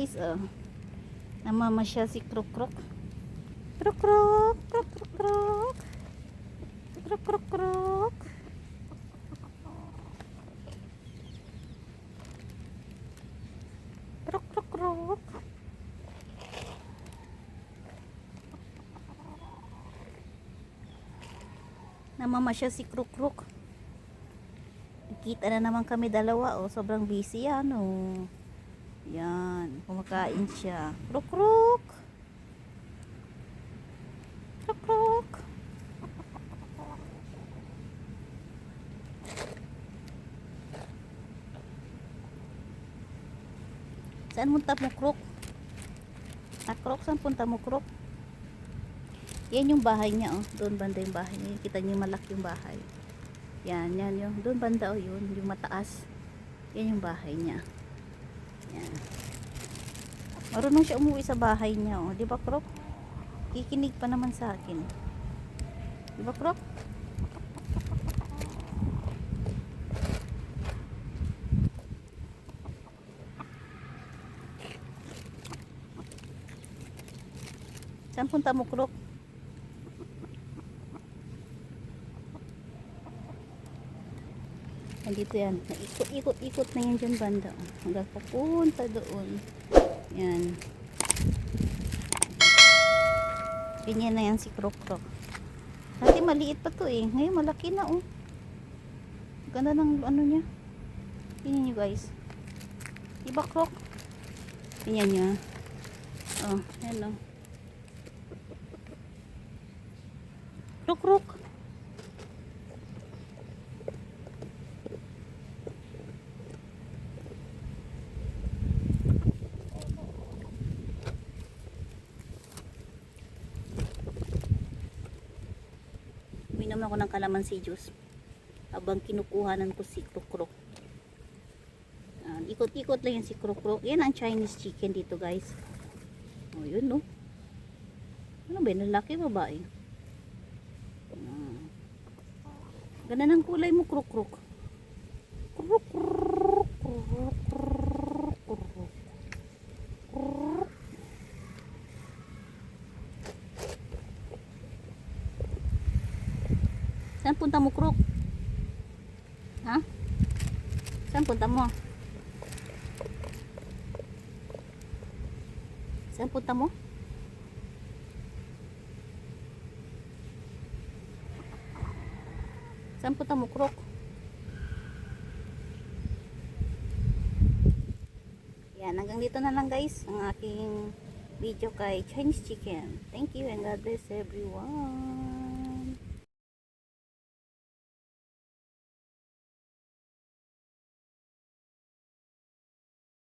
guys, oh. Namamasyal si Kruk Kruk. Kruk Kruk, Kruk Kruk Kruk. Kruk Kruk Kruk. Kruk Kruk Kruk. Namamasyal si Kruk Kruk. Kita na naman kami dalawa, oh. Sobrang busy yan, oh. Yan, kumakain siya. Kruk Kruk. Kruk Kruk. Saan punta mo, Kruk? Ah, Kruk, saan punta mo, Kruk? Yan yung bahay niya, oh. Doon banda yung bahay niya. Kita niyo yung malaki yung bahay. Yan, yan yung. Doon banda, oh, yun. Yung mataas. Yan yung bahay niya. Yan. Marunong siya umuwi sa bahay niya, oh. Di ba, Kruk? Kikinig pa naman sa akin. Di ba, Kruk? Saan punta mo, Kruk? Nandito yan. Ikot-ikot na yan dyan banda. Hanggang papunta doon. Yan. Ganyan na yan si Kruk Kruk. Dati maliit pa to eh. Ngayon malaki na oh. Ganda ng ano niya. Tingnan nyo guys. Diba Kruk? Tingnan nyo. Oh, yan oh. Kruk Kruk. Uminom ako ng kalamansi juice habang kinukuhanan ko si Kruk Kruk. Ikot-ikot lang yan si Kruk Kruk. Yan ang Chinese chicken dito guys. Oh yun no. Ano ba yun? Lalaki babae? Ganda ng kulay mo Kruk Kruk. Kruk Kruk. Kruk Kruk. Kruk. Kruk. Saan punta mo, Kruk? Ha? Saan punta mo? Saan punta mo? Saan punta mo, Kruk? Yan, hanggang dito na lang guys ang aking video kay Chinese Chicken. Thank you and God bless everyone.